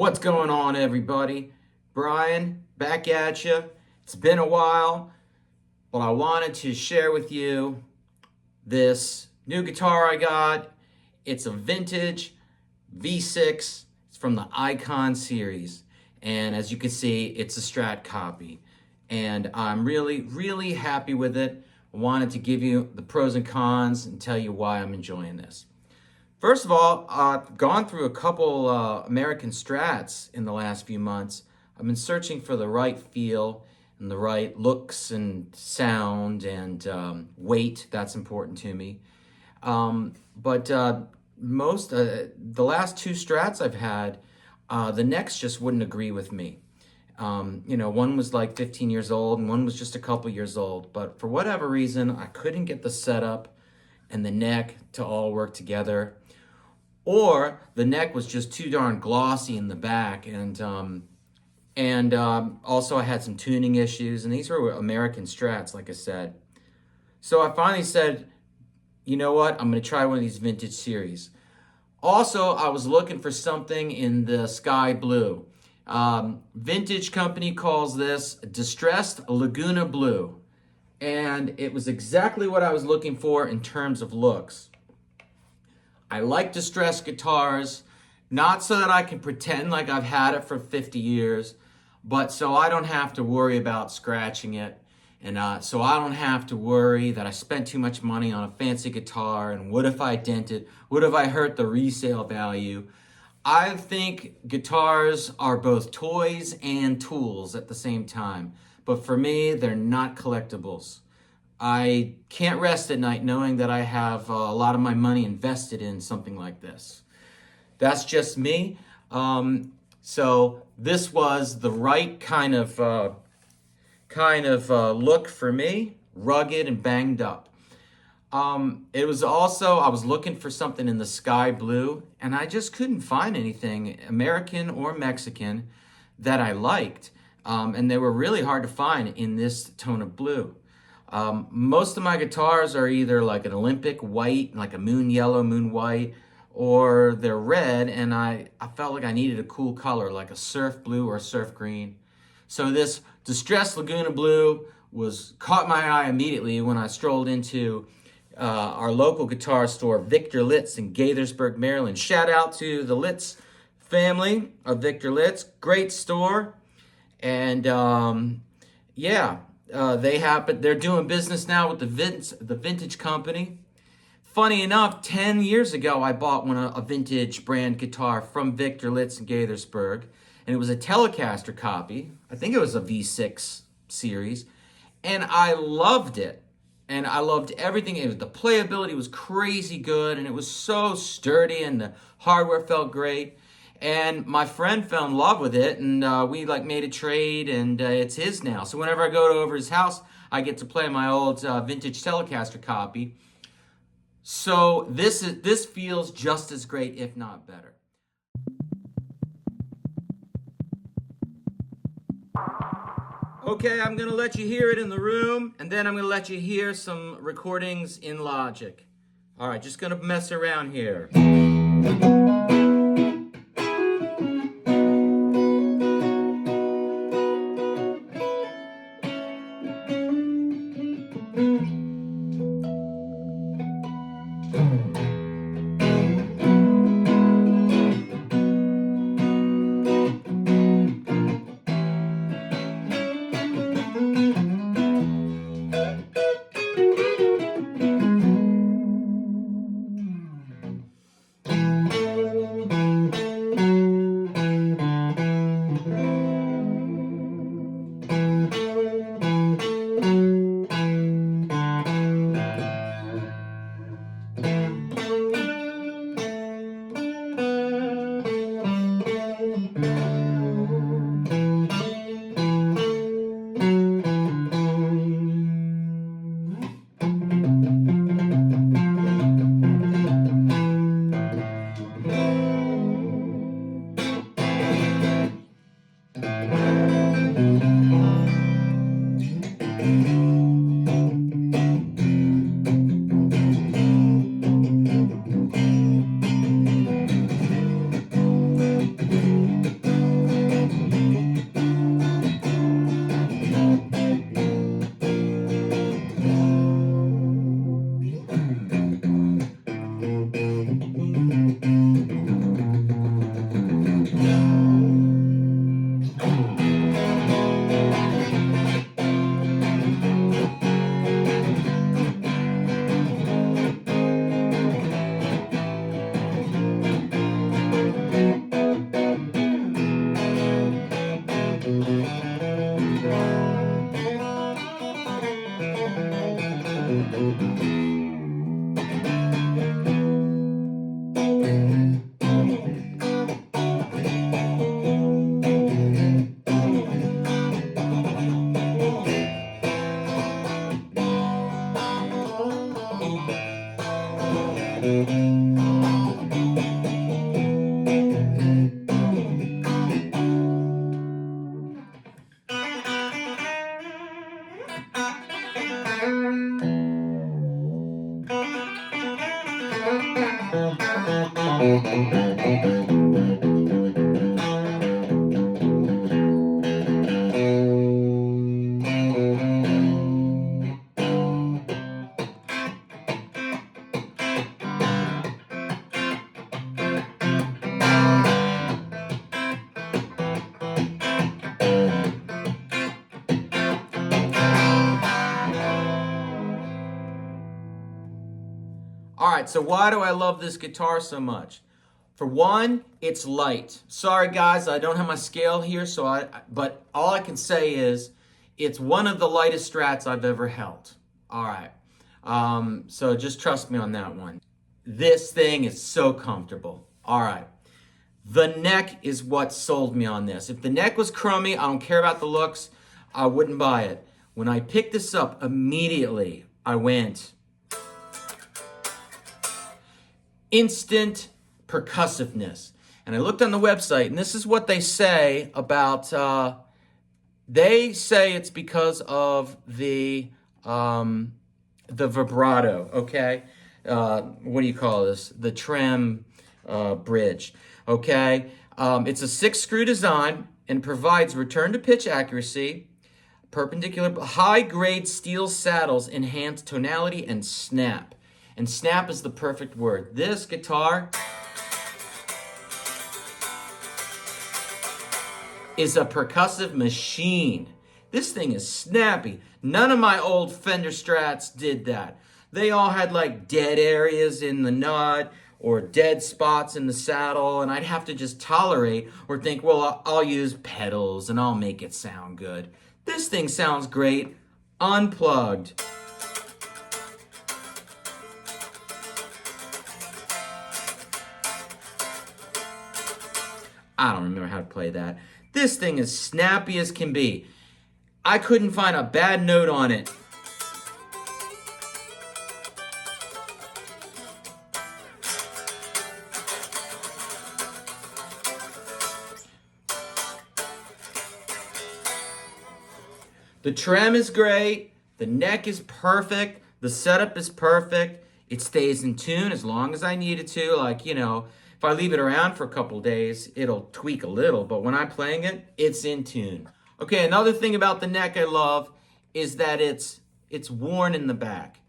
What's going on, everybody? Brian, back at you. It's been a while, but I wanted to share with you this new guitar I got. It's a Vintage V6. It's from the Icon series. And as you can see, it's a Strat copy. And I'm really happy with it. I wanted to give you the pros and cons and tell you why I'm enjoying this. First of all, I've gone through a couple American Strats in the last few months. I've been searching for the right feel and the right looks and sound and weight. That's important to me. But the last two Strats I've had, the necks just wouldn't agree with me. One was like 15 years old and one was just a couple years old. But for whatever reason, I couldn't get the setup and the neck to all work together. Or the neck was just too darn glossy in the back, and also I had some tuning issues, and these were American Strats, like I said. So I finally said, you know what, I'm going to try one of these vintage series. Also, I was looking for something in the sky blue. Vintage company calls this Distressed Laguna Blue, and it was exactly what I was looking for in terms of looks. I like distressed guitars, not so that I can pretend like I've had it for 50 years, but so I don't have to worry about scratching it, and so I don't have to worry that I spent too much money on a fancy guitar, and what if I dent it? What if I hurt the resale value? I think guitars are both toys and tools at the same time, but for me, they're not collectibles. I can't rest at night knowing that I have a lot of my money invested in something like this. That's just me. So this was the right kind of look for me, rugged and banged up. It was also, I was looking for something in the sky blue, and I just couldn't find anything, American or Mexican, that I liked. And they were really hard to find in this tone of blue. Most of my guitars are either like an Olympic white, like a moon yellow, moon white, or they're red, and I felt like I needed a cool color, like a surf blue or a surf green. So this Distressed Laguna Blue caught my eye immediately when I strolled into our local guitar store, Victor Litz in Gaithersburg, Maryland. Shout out to the Litz family of Victor Litz. Great store. And they're doing business now with the Vintage company. Funny enough, 10 years ago, I bought a vintage brand guitar from Victor Litz in Gaithersburg, and it was a Telecaster copy. I think it was a V6 series, and I loved it. And I loved everything. The playability was crazy good, and it was so sturdy, and the hardware felt great. And my friend fell in love with it, and we made a trade, and it's his now. So whenever I go over his house, I get to play my old vintage Telecaster copy. So this feels just as great, if not better. Okay, I'm gonna let you hear it in the room, and then I'm gonna let you hear some recordings in Logic. All right, just gonna mess around here. All right, so why do I love this guitar so much? For one, it's light. Sorry guys, I don't have my scale here, but all I can say is it's one of the lightest Strats I've ever held. All right, so just trust me on that one. This thing is so comfortable. All right, the neck is what sold me on this. If the neck was crummy, I don't care about the looks, I wouldn't buy it. When I picked this up, immediately I went instant percussiveness. And I looked on the website, and this is what they say about, they say it's because of the vibrato, okay? What do you call this? The trem bridge, okay? It's a 6-screw design and provides return to pitch accuracy, perpendicular, high-grade steel saddles, enhance tonality and snap. And snap is the perfect word. This guitar is a percussive machine. This thing is snappy. None of my old Fender Strats did that. They all had like dead areas in the nut or dead spots in the saddle, and I'd have to just tolerate or think, well, I'll use pedals and I'll make it sound good. This thing sounds great unplugged. I don't remember how to play that. This thing is snappy as can be. I couldn't find a bad note on it. The trem is great. The neck is perfect. The setup is perfect. It stays in tune as long as I need it to. Like, you know, if I leave it around for a couple days, it'll tweak a little, but when I'm playing it, it's in tune. Okay, another thing about the neck I love is that it's worn in the back.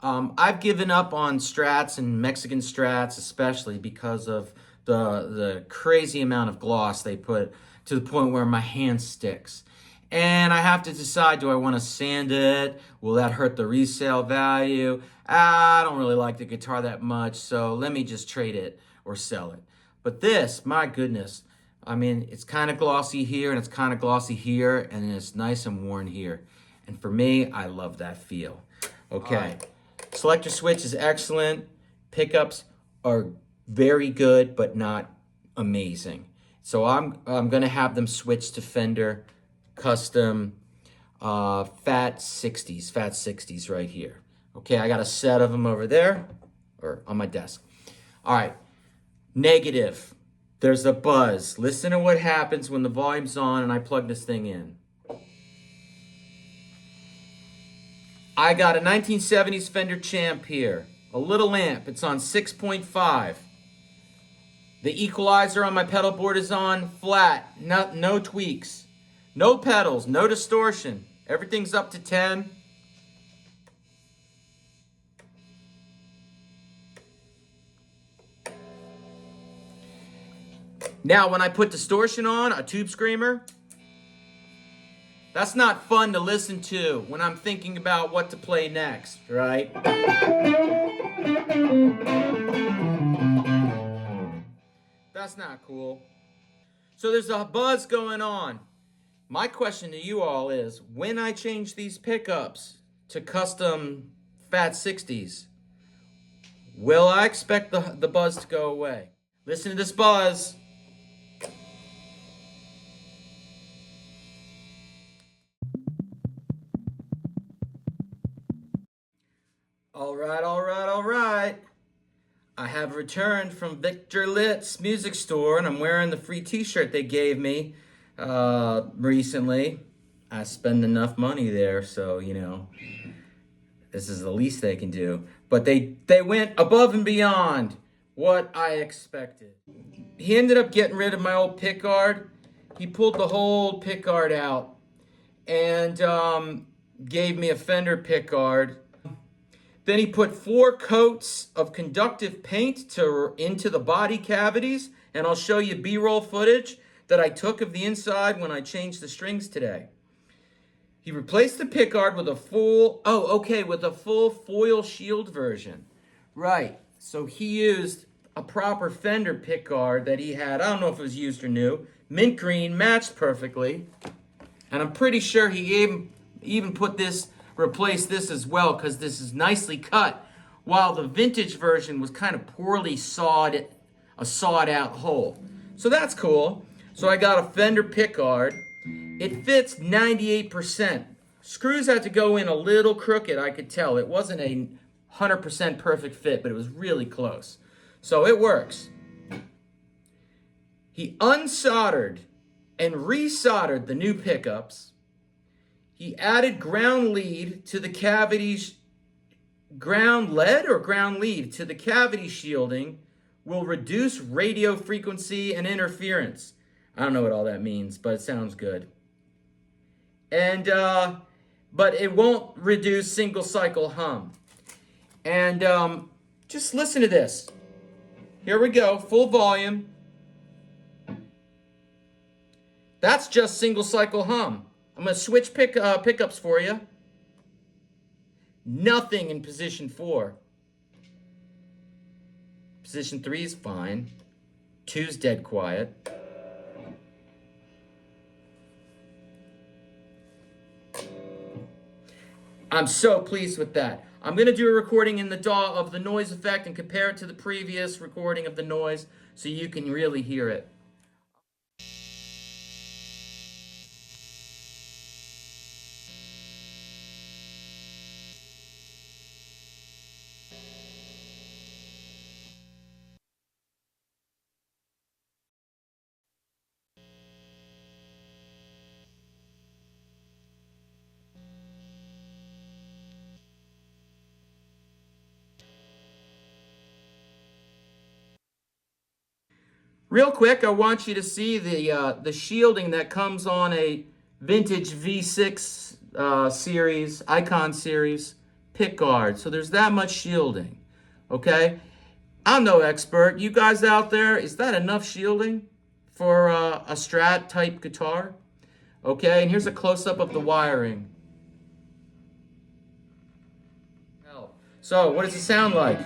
I've given up on Strats and Mexican Strats, especially because of the crazy amount of gloss they put to the point where my hand sticks. And I have to decide, do I want to sand it? Will that hurt the resale value? I don't really like the guitar that much, so let me just trade it or sell it. But this, my goodness, I mean, it's kind of glossy here and it's kind of glossy here, and it's nice and worn here. And for me, I love that feel. Okay, right. Selector switch is excellent. Pickups are very good, but not amazing. So I'm gonna have them switch to Fender Custom Fat 60s right here. Okay, I got a set of them over there, or on my desk. All right. Negative, there's a buzz. Listen to what happens when the volume's on and I plug this thing in. I got a 1970s Fender Champ here, a little amp. It's on 6.5. The equalizer on my pedal board is on flat, no tweaks, no pedals, no distortion. Everything's up to 10. Now, when I put distortion on, a tube screamer, that's not fun to listen to when I'm thinking about what to play next, right? That's not cool. So there's a buzz going on. My question to you all is, when I change these pickups to custom Fat 60s, will I expect the buzz to go away? Listen to this buzz. All right. I have returned from Victor Litt's music store, and I'm wearing the free t-shirt they gave me recently. I spend enough money there, so, you know, This is the least they can do. But they went above and beyond what I expected. He ended up getting rid of my old pickguard. He pulled the whole pickguard out and gave me a Fender pickguard. Then he put 4 coats of conductive paint into the body cavities, and I'll show you B-roll footage that I took of the inside when I changed the strings today. He replaced the pickguard with a full foil shield version. Right, so he used a proper Fender pickguard that he had. I don't know if it was used or new. Mint green, matched perfectly. And I'm pretty sure he even replaced this as well, because this is nicely cut, while the vintage version was kind of poorly sawed out hole. So that's cool. So I got a Fender pickguard. It fits 98%. Screws had to go in a little crooked, I could tell. It wasn't a 100% perfect fit, but it was really close. So it works. He unsoldered and resoldered the new pickups. He added ground lead to the cavities. Ground lead or ground lead to the cavity shielding will reduce radio frequency and interference. I don't know what all that means, but it sounds good. And but it won't reduce single cycle hum. And just listen to this. Here we go, full volume. That's just single cycle hum. I'm going to switch pickups for you. Nothing in position 4. Position 3 is fine. 2's dead quiet. I'm so pleased with that. I'm going to do a recording in the DAW of the noise effect and compare it to the previous recording of the noise so you can really hear it. Real quick, I want you to see the shielding that comes on a Vintage V6 series, Icon series pickguard. So there's that much shielding, okay? I'm no expert. You guys out there, is that enough shielding for a Strat type guitar? Okay, and here's a close-up of the wiring. So what does it sound like?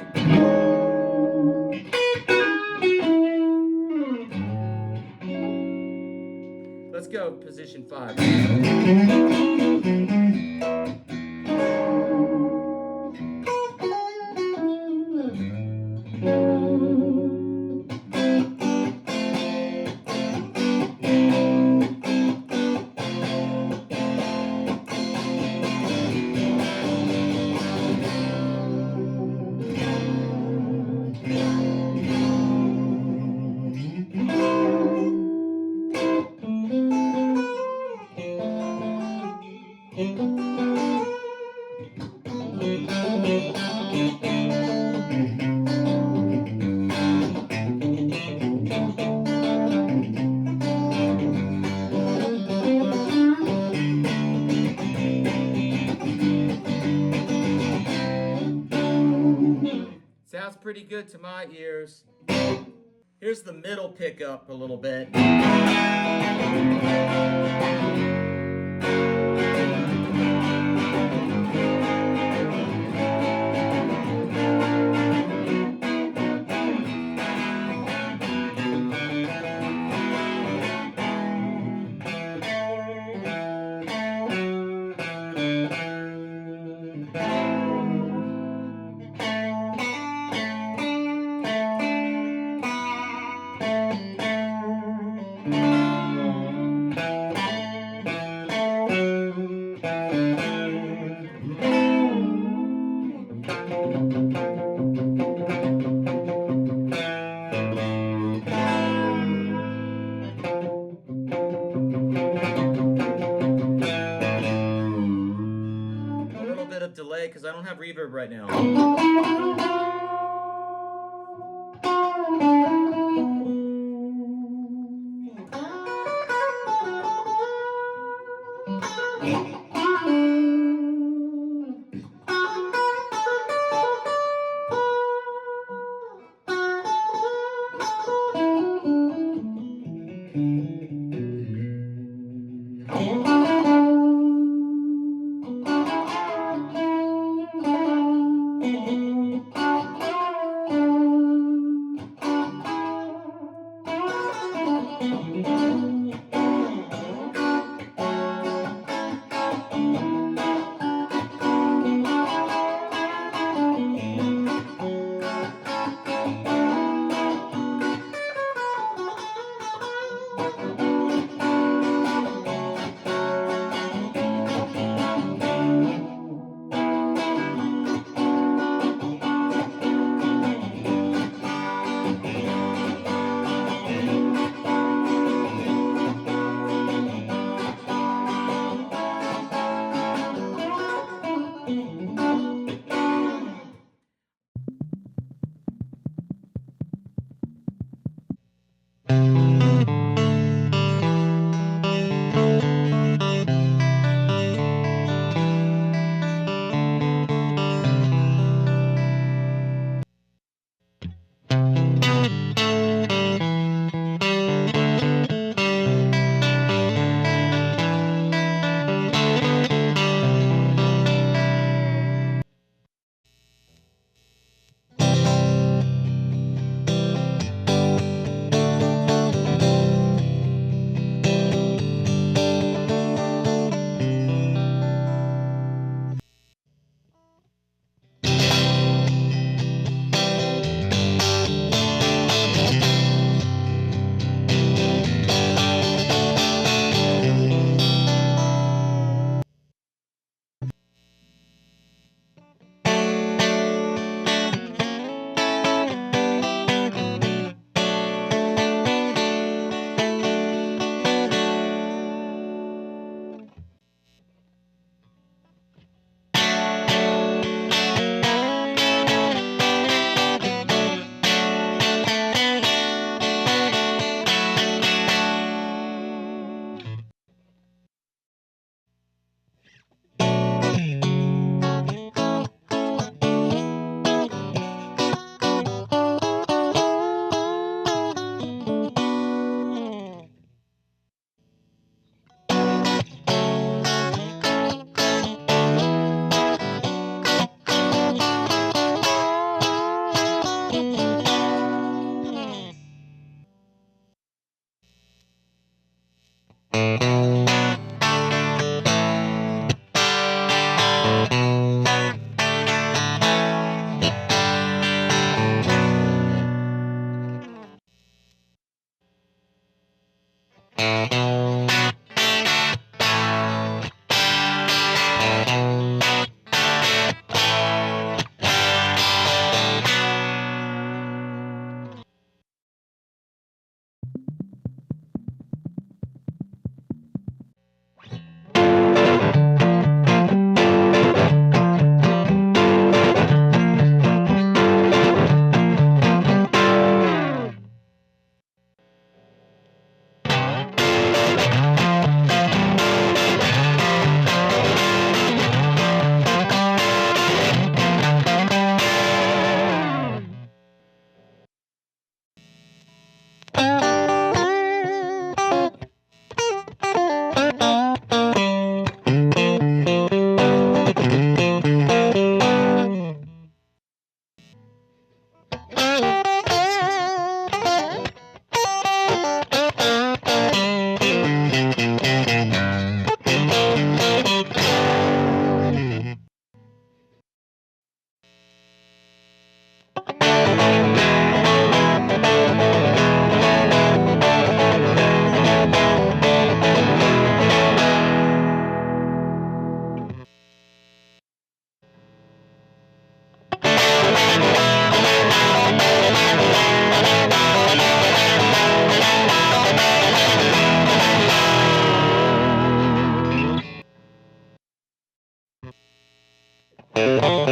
Let's go, position 5. Sounds pretty good to my ears. Here's the middle pickup a little bit. of delay because I don't have reverb right now. Thank